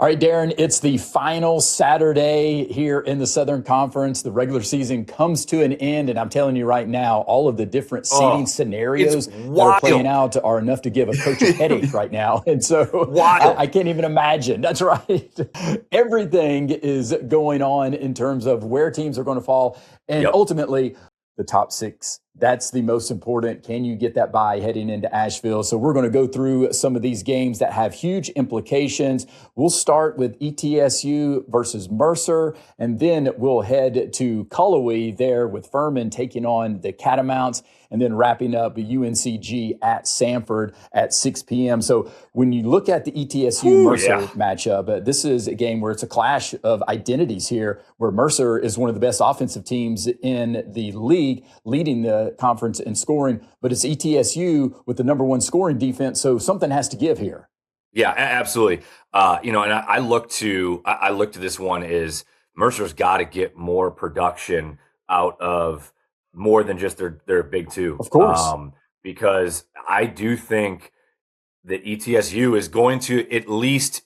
All right, Darren, it's the final Saturday here in the Southern Conference. The regular season comes to an end, and I'm telling you right now, all of the different seating scenarios that are playing out are enough to give a coach a headache right now. And so I can't even imagine. That's right. Everything is going on in terms of where teams are going to fall. And ultimately, the top six. That's the most important. Can you get that bye heading into Asheville? So we're going to go through some of these games that have huge implications. We'll start with ETSU versus Mercer, and then we'll head to Cullowhee there with Furman taking on the Catamounts, and then wrapping up UNCG at Samford at 6 p.m. So when you look at the ETSU-Mercer matchup, this is a game where it's a clash of identities here, where Mercer is one of the best offensive teams in the league, leading the conference in scoring, but it's ETSU with the number one scoring defense, so something has to give here. Yeah, absolutely. And I look to this one is Mercer's got to get more production out of more than just their big two. Of course. Because I do think that ETSU is going to, at least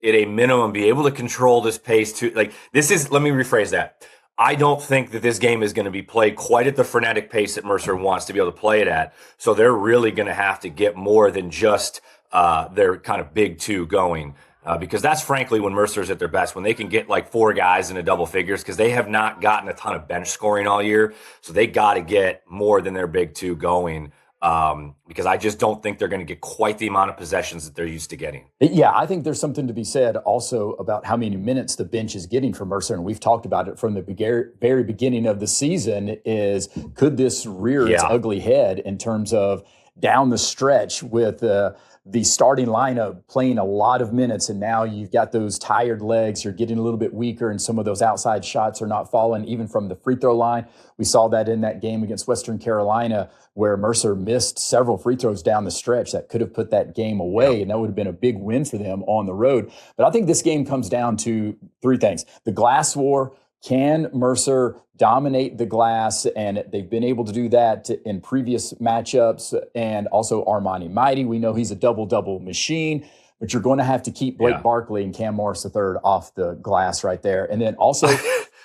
at a minimum, be able to control this pace too. Let me rephrase that. I don't think that this game is going to be played quite at the frenetic pace that Mercer wants to be able to play it at. So they're really going to have to get more than just their kind of big two going. Because that's frankly when Mercer's at their best, when they can get like four guys into double figures, because they have not gotten a ton of bench scoring all year. So they got to get more than their big two going. Because I just don't think they're going to get quite the amount of possessions that they're used to getting. Yeah, I think there's something to be said also about how many minutes the bench is getting from Mercer, and we've talked about it from the very beginning of the season, is could this rear its ugly head in terms of down the stretch with the starting lineup playing a lot of minutes, and now you've got those tired legs, you're getting a little bit weaker, and some of those outside shots are not falling even from the free throw line. We saw that in that game against Western Carolina where Mercer missed several free throws down the stretch that could have put that game away, and that would have been a big win for them on the road. But I think this game comes down to three things. The glass war. Can Mercer dominate the glass? And they've been able to do that in previous matchups. And also Armani Mighty, we know he's a double-double machine, but you're going to have to keep Blake Barkley and Cam Morris III off the glass right there. And then also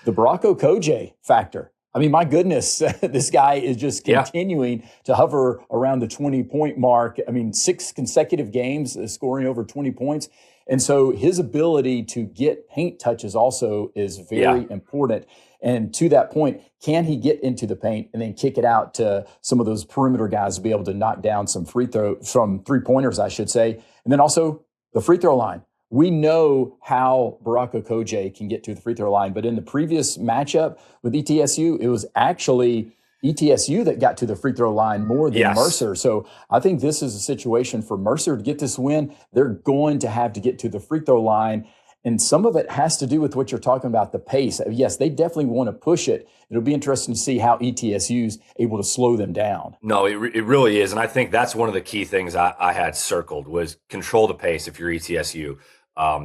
the Baraka Koje factor. I mean, my goodness, this guy is just continuing to hover around the 20-point mark. I mean, 6 consecutive games scoring over 20 points. And so his ability to get paint touches also is very important. And to that point, can he get into the paint and then kick it out to some of those perimeter guys to be able to knock down some three-pointers, I should say. And then also the free throw line. We know how Baraka Koje can get to the free throw line, but in the previous matchup with ETSU, it was actually ETSU that got to the free throw line more than Mercer. So I think this is a situation for Mercer to get this win. They're going to have to get to the free throw line. And some of it has to do with what you're talking about, the pace. Yes, they definitely want to push it. It'll be interesting to see how ETSU's able to slow them down. No, it really is. And I think that's one of the key things I had circled was control the pace if you're ETSU.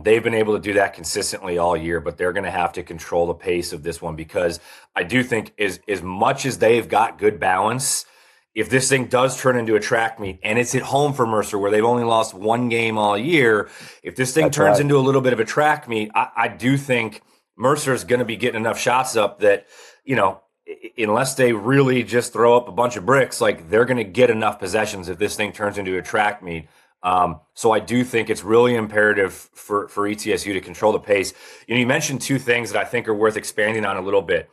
They've been able to do that consistently all year, but they're going to have to control the pace of this one, because I do think as much as they've got good balance, if this thing does turn into a track meet, and it's at home for Mercer where they've only lost one game all year, if this thing turns into a little bit of a track meet, I do think Mercer is going to be getting enough shots up that, unless they really just throw up a bunch of bricks, like they're going to get enough possessions if this thing turns into a track meet. So I do think it's really imperative for ETSU to control the pace. You mentioned two things that I think are worth expanding on a little bit.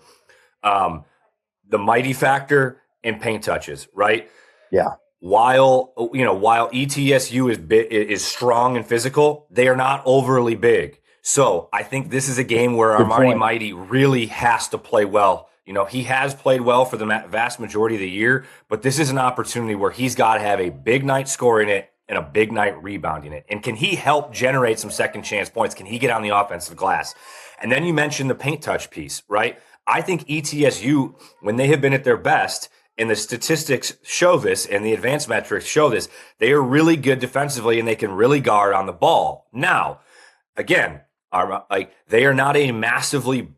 The mighty factor and paint touches, right? Yeah. While ETSU is strong and physical, they are not overly big. So I think this is a game where Armani Mighty really has to play well. He has played well for the vast majority of the year, but this is an opportunity where he's got to have a big night scoring it and a big night rebounding it. And can he help generate some second chance points? Can he get on the offensive glass? And then you mentioned the paint touch piece, right? I think ETSU, when they have been at their best, and the statistics show this and the advanced metrics show this, they are really good defensively and they can really guard on the ball. Now, again, they are not a massively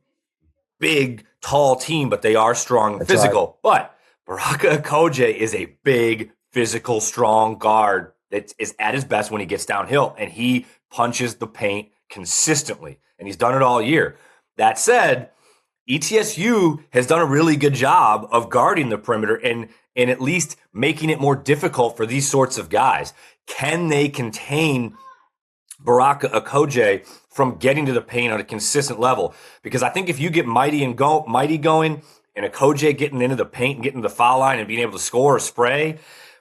big, tall team, but they are strong and physical. Right. But Baraka Koje is a big, physical, strong guard that is at his best when he gets downhill, and he punches the paint consistently, and he's done it all year. That said, ETSU has done a really good job of guarding the perimeter and at least making it more difficult for these sorts of guys. Can they contain Baraka Okoje from getting to the paint on a consistent level? Because I think if you get Mighty going and Okoje getting into the paint and getting to the foul line and being able to score or spray,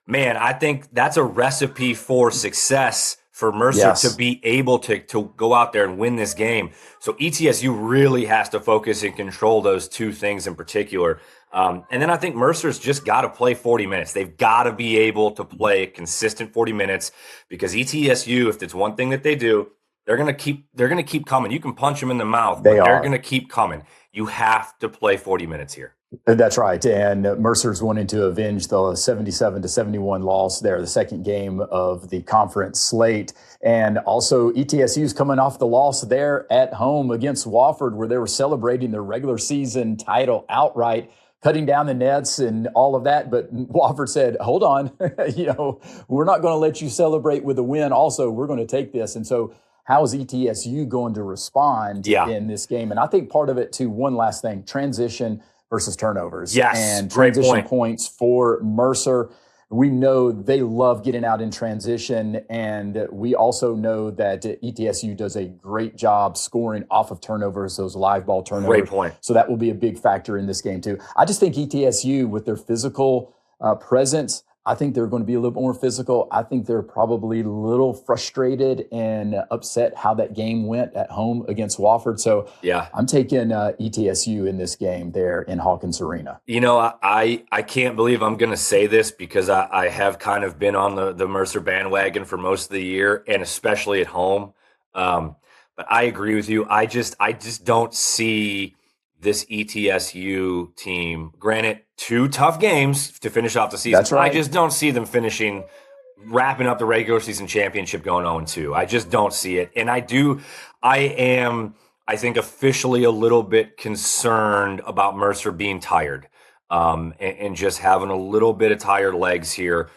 man, I think that's a recipe for success for Mercer to be able to go out there and win this game. So ETSU really has to focus and control those two things in particular. And then I think Mercer's just got to play 40 minutes. They've got to be able to play a consistent 40 minutes because ETSU, if it's one thing that they do, they're going to keep coming. You can punch them in the mouth, but they're going to keep coming. You have to play 40 minutes here. That's right. And Mercer's wanting to avenge the 77-71 loss there, the second game of the conference slate. And also ETSU's coming off the loss there at home against Wofford, where they were celebrating their regular season title outright, cutting down the nets and all of that. But Wofford said, hold on, we're not going to let you celebrate with a win. Also, we're going to take this. And so how is ETSU going to respond in this game? And I think part of it, too, one last thing, transition versus turnovers. Yes, and transition points for Mercer. We know they love getting out in transition, and we also know that ETSU does a great job scoring off of turnovers, those live ball turnovers. Great point. So that will be a big factor in this game, too. I just think ETSU, with their physical presence, I think they're going to be a little more physical. I think they're probably a little frustrated and upset how that game went at home against Wofford. So I'm taking ETSU in this game there in Hawkins Arena. I can't believe I'm going to say this because I have kind of been on the Mercer bandwagon for most of the year and especially at home. But I agree with you. I just don't see this ETSU team, granted, 2 tough games to finish off the season. That's right. I just don't see them wrapping up the regular season championship going 0-2. I just don't see it. And I think, officially a little bit concerned about Mercer being tired and just having a little bit of tired legs here.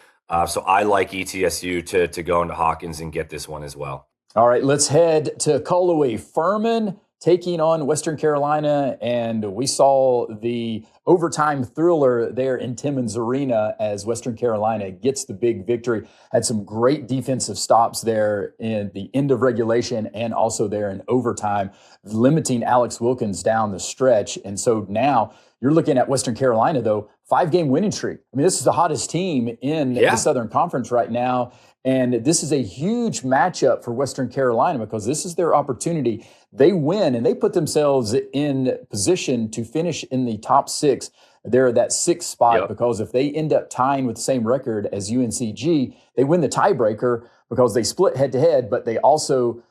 So I like ETSU to go into Hawkins and get this one as well. All right, let's head to Colway. Furman taking on Western Carolina, and we saw the overtime thriller there in Timmons Arena as Western Carolina gets the big victory. Had some great defensive stops there in the end of regulation and also there in overtime, limiting Alex Wilkins down the stretch. And so now you're looking at Western Carolina, though, 5-game winning streak. I mean, this is the hottest team in the Southern Conference right now. And this is a huge matchup for Western Carolina because this is their opportunity. They win and they put themselves in position to finish in the top 6. They're at that 6th spot because if they end up tying with the same record as UNCG, they win the tiebreaker because they split head-to-head, but they also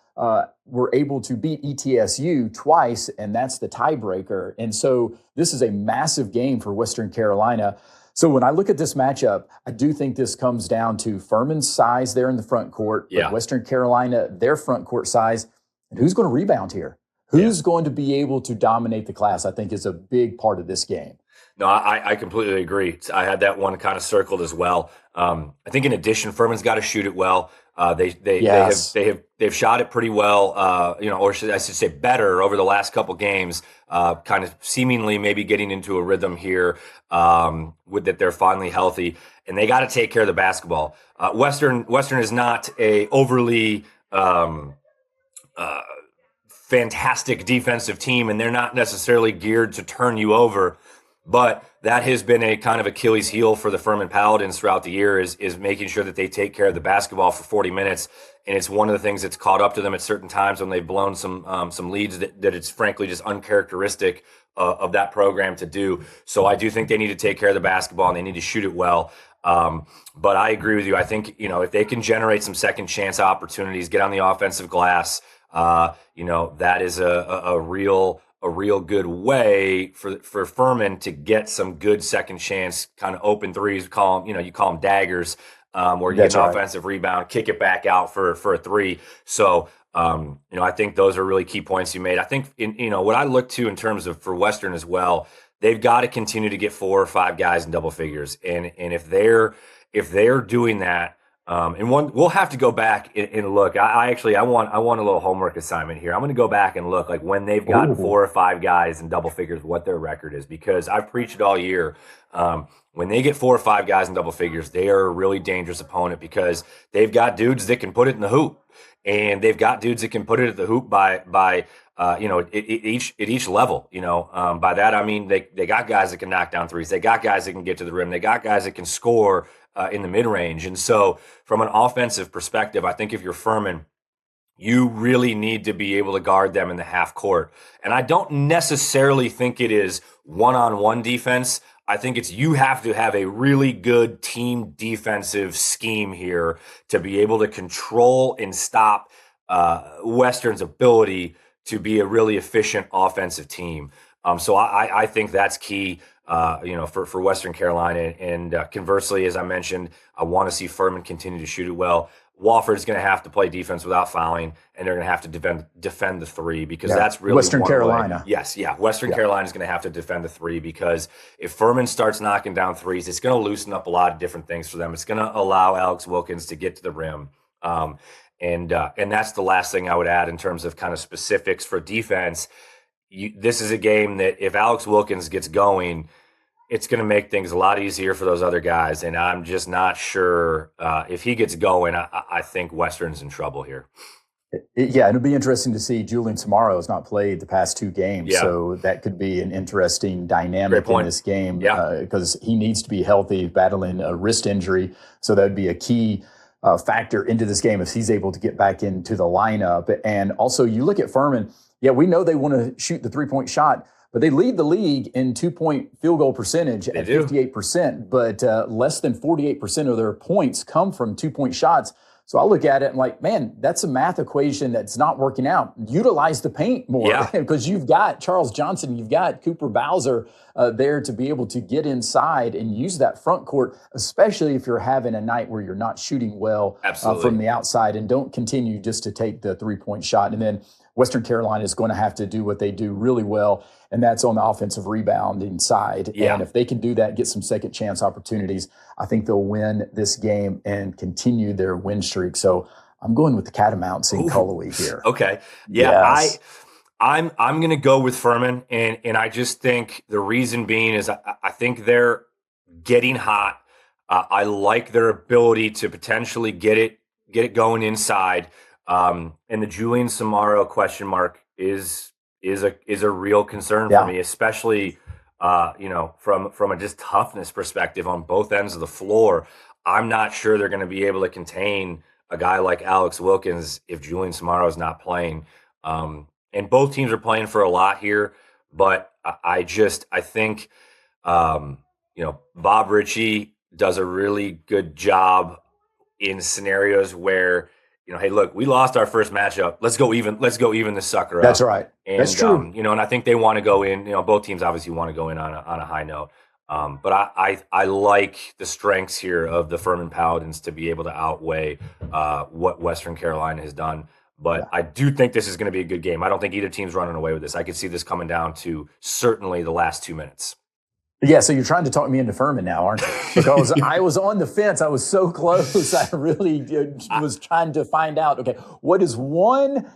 were able to beat ETSU twice, and that's the tiebreaker. And so this is a massive game for Western Carolina. So when I look at this matchup, I do think this comes down to Furman's size there in the front court, but Western Carolina, their front court size, and who's going to rebound here? Who's going to be able to dominate the class, I think, is a big part of this game. No, I completely agree. I had that one kind of circled as well. I think in addition, Furman's got to shoot it well. They've shot it pretty well, or I should say better over the last couple games, kind of seemingly maybe getting into a rhythm here with that they're finally healthy, and they got to take care of the basketball. Western is not a overly fantastic defensive team, and they're not necessarily geared to turn you over. But that has been a kind of Achilles heel for the Furman Paladins throughout the year is making sure that they take care of the basketball for 40 minutes. And it's one of the things that's caught up to them at certain times when they've blown some leads that it's frankly just uncharacteristic of that program to do. So I do think they need to take care of the basketball and they need to shoot it well. But I agree with you. I think, if they can generate some second chance opportunities, get on the offensive glass, that is a real good way for Furman to get some good second chance kind of open threes. You call them daggers, where you get an offensive rebound, kick it back out for a three. So, I think those are really key points you made. I think what I look to in terms of for Western as well, they've got to continue to get 4 or 5 guys in double figures. And if they're doing that, We'll have to go back and look. I want a little homework assignment here. I'm going to go back and look like when they've got 4 or 5 guys in double figures, what their record is, because I've preached it all year. When they get 4 or 5 guys in double figures, they are a really dangerous opponent because they've got dudes that can put it in the hoop, and they've got dudes that can put it at the hoop by at each level. By that I mean they got guys that can knock down threes. They got guys that can get to the rim. They got guys that can score in the mid-range. And so from an offensive perspective, I think if you're Furman, you really need to be able to guard them in the half court. And I don't necessarily think it is one-on-one defense. I think it's you have to have a really good team defensive scheme here to be able to control and stop Western's ability to be a really efficient offensive team. So I think that's key, for Western Carolina. And conversely, as I mentioned, I want to see Furman continue to shoot it well. Wofford's going to have to play defense without fouling, and they're going to have to defend the 3 because that's really Western Carolina. Yes, Western Carolina is going to have to defend the 3 because if Furman starts knocking down threes, it's going to loosen up a lot of different things for them. It's going to allow Alex Wilkins to get to the rim. And that's the last thing I would add in terms of kind of specifics for defense. This is a game that if Alex Wilkins gets going, it's going to make things a lot easier for those other guys. And I'm just not sure if he gets going, I think Western's in trouble here. Yeah, it'll be interesting to see. Julian Samaro has not played the past 2 games, so that could be an interesting dynamic in this game because he needs to be healthy, battling a wrist injury. So that would be a key factor into this game if he's able to get back into the lineup. And also, you look at Furman. Yeah, we know they want to shoot the 3-point shot, but they lead the league in 2-point field goal percentage at 58%, but less than 48% of their points come from 2-point shots. So I look at it and like, man, that's a math equation that's not working out. Utilize the paint more because you've got Charles Johnson, you've got Cooper Bowser there to be able to get inside and use that front court, especially if you're having a night where you're not shooting well from the outside, and don't continue just to take the 3-point shot. And then Western Carolina is going to have to do what they do really well, and that's on the offensive rebounding side. Yeah. And if they can do that, get some second chance opportunities, I think they'll win this game and continue their win streak. So I'm going with the Catamounts in Cullowhee here. Okay. Yeah. Yes. I'm going to go with Furman. And I just think the reason being is I think they're getting hot. I like their ability to potentially get it going inside. And the Julian Samaro question mark is a real concern for me, especially from a just toughness perspective on both ends of the floor. I'm not sure they're going to be able to contain a guy like Alex Wilkins if Julian Samaro is not playing. And both teams are playing for a lot here, but I think Bob Ritchie does a really good job in scenarios where, hey, look, we lost our first matchup. Let's go even this sucker up. That's right. And, that's true. And I think they want to go in. Both teams obviously want to go in on a high note. But I like the strengths here of the Furman Paladins to be able to outweigh what Western Carolina has done. But I do think this is going to be a good game. I don't think either team's running away with this. I could see this coming down to certainly the last 2 minutes. Yeah, so you're trying to talk me into Furman now, aren't you? Because I was on the fence. I was so close. I really was trying to find out, okay, what is one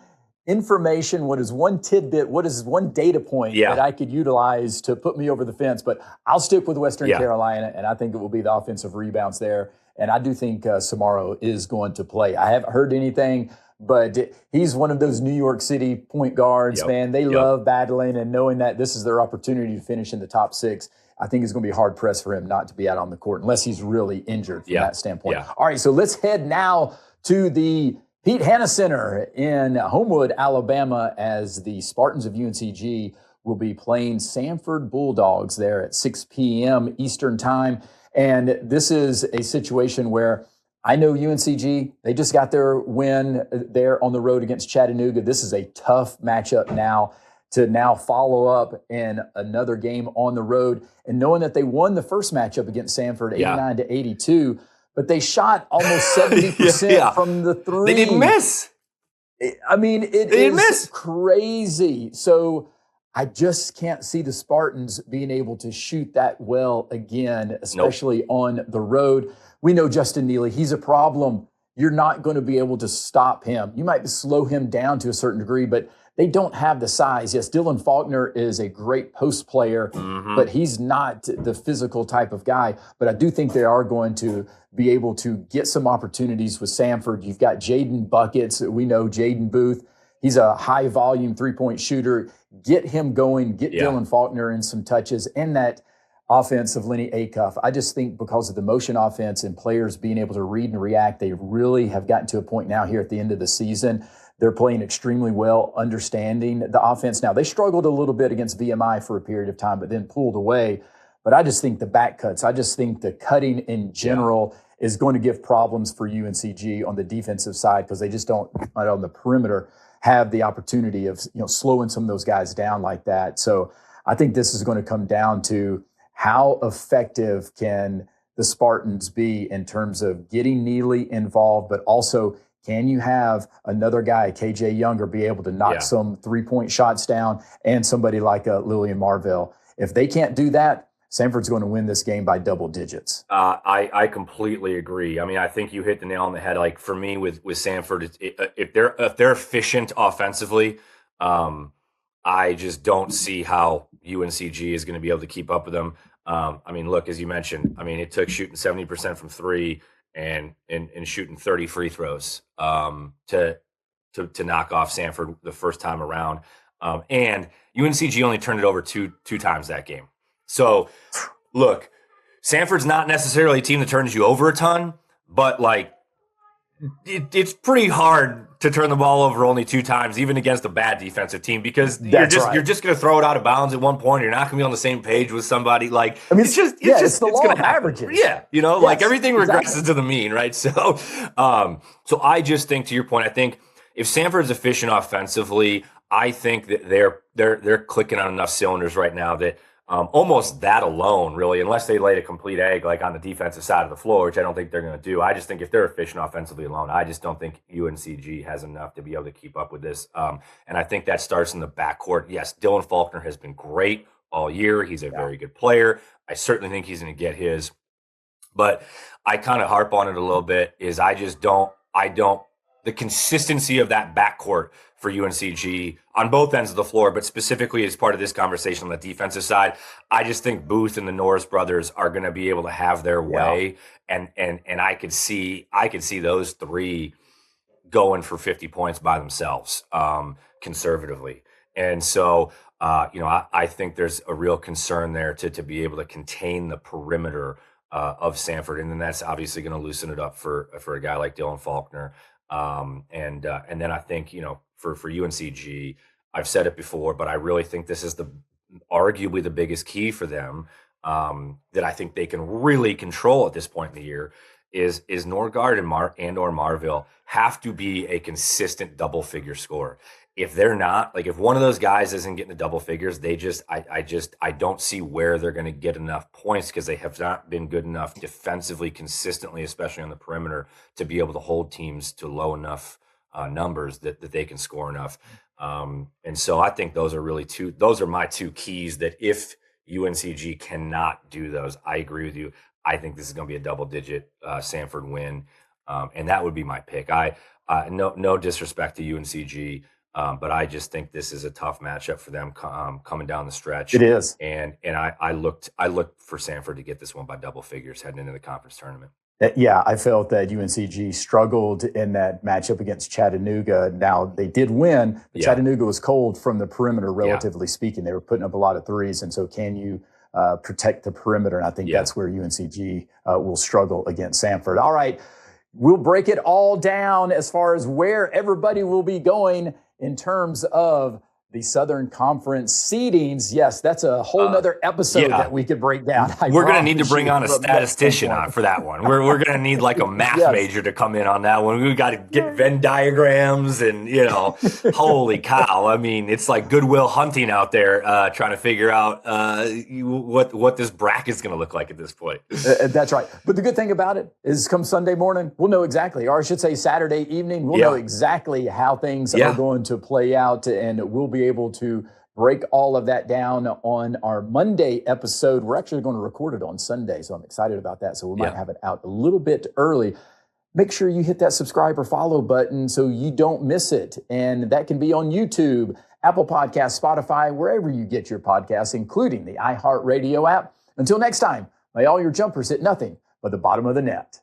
information, what is one tidbit, what is one data point that I could utilize to put me over the fence? But I'll stick with Western Carolina, and I think it will be the offensive rebounds there. And I do think Samaro is going to play. I haven't heard anything, but he's one of those New York City point guards, man. They love battling and knowing that this is their opportunity to finish in the top 6. I think it's going to be hard pressed for him not to be out on the court unless he's really injured from that standpoint. Yeah. All right, so let's head now to the Pete Hanna Center in Homewood, Alabama, as the Spartans of UNCG will be playing Samford Bulldogs there at 6 p.m. Eastern time. And this is a situation where I know UNCG, they just got their win there on the road against Chattanooga. This is a tough matchup now to follow up in another game on the road. And knowing that they won the first matchup against Samford 89-82, but they shot almost 70% from the 3. They didn't miss. I mean, it is crazy. So I just can't see the Spartans being able to shoot that well again, especially on the road. We know Justin Neely, he's a problem. You're not going to be able to stop him. You might slow him down to a certain degree, but they don't have the size. Yes, Dylan Faulkner is a great post player, but he's not the physical type of guy. But I do think they are going to be able to get some opportunities with Samford. You've got Jaden Buckets. We know Jaden Booth. He's a high volume three-point shooter. Get him going, get Dylan Faulkner in some touches, and that offense of Lenny Acuff. I just think because of the motion offense and players being able to read and react, they really have gotten to a point now here at the end of the season. They're playing extremely well, understanding the offense. Now, they struggled a little bit against VMI for a period of time, but then pulled away. But I just think the back cuts, I just think the cutting in general is going to give problems for UNCG on the defensive side because they just don't, on the perimeter, have the opportunity of slowing some of those guys down like that. So I think this is going to come down to how effective can the Spartans be in terms of getting Neely involved, but also can you have another guy, KJ Younger, be able to knock some three-point shots down and somebody like Lillian Marvell? If they can't do that, Samford's going to win this game by double digits. I completely agree. I mean, I think you hit the nail on the head. Like for me with Samford, if they're efficient offensively, I just don't see how UNCG is going to be able to keep up with them. I mean, look, as you mentioned, I mean, it took shooting 70% from three and shooting 30 free throws to knock off Samford the first time around. And UNCG only turned it over two times that game. So, look, Samford's not necessarily a team that turns you over a ton, but like it's pretty hard to turn the ball over only two times, even against a bad defensive team, because you're just going to throw it out of bounds at one point. You're not going to be on the same page with somebody. Like, I mean, it's going to averages. Yeah, like everything regresses to the mean, right? So, so I just think, to your point, I think if Samford's efficient offensively, I think that they're clicking on enough cylinders right now that. Almost that alone, really, unless they laid a complete egg like on the defensive side of the floor, which I don't think they're going to do. I just think if they're efficient offensively alone, I just don't think UNCG has enough to be able to keep up with this. And I think that starts in the backcourt. Yes, Dylan Faulkner has been great all year. He's a very good player. I certainly think he's going to get his. But I kind of harp on it a little bit is the consistency of that backcourt for UNCG on both ends of the floor, but specifically as part of this conversation on the defensive side, I just think Booth and the Norris brothers are going to be able to have their way, and I could see those three going for 50 points by themselves, conservatively, and so I think there's a real concern there to be able to contain the perimeter of Samford, and then that's obviously going to loosen it up for a guy like Dylan Faulkner. And then I think, for UNCG, I've said it before, but I really think this is arguably the biggest key for them, that I think they can really control at this point in the year is Norgard and/or Marville have to be a consistent double figure scorer. If they're not, like if one of those guys isn't getting the double figures, I don't see where they're going to get enough points because they have not been good enough defensively consistently, especially on the perimeter, to be able to hold teams to low enough numbers that they can score enough. And so I think those are my two keys that if UNCG cannot do those, I agree with you. I think this is going to be a double digit Samford win. And that would be my pick. No disrespect to UNCG. But I just think this is a tough matchup for them coming down the stretch. It is, and I looked for Samford to get this one by double figures heading into the conference tournament. Yeah, I felt that UNCG struggled in that matchup against Chattanooga. Now they did win, but Chattanooga was cold from the perimeter, relatively speaking. They were putting up a lot of threes, and so can you protect the perimeter? And I think that's where UNCG will struggle against Samford. All right, we'll break it all down as far as where everybody will be going in terms of the Southern Conference seedings. Yes, that's a whole nother episode that we could break down. We're going to need to bring on a statistician on for that one. We're going to need like a math major to come in on that one. We got to get Venn diagrams and, holy cow. I mean, it's like Goodwill Hunting out there trying to figure out what this bracket is going to look like at this point. That's right. But the good thing about it is come Sunday morning, we'll know exactly, or I should say Saturday evening, we'll know exactly how things are going to play out, and we'll be able to break all of that down on our Monday episode. We're actually going to record it on Sunday, so I'm excited about that. So we might have it out a little bit early. Make sure you hit that subscribe or follow button so you don't miss it. And that can be on YouTube, Apple Podcasts, Spotify, wherever you get your podcasts, including the iHeartRadio app. Until next time, may all your jumpers hit nothing but the bottom of the net.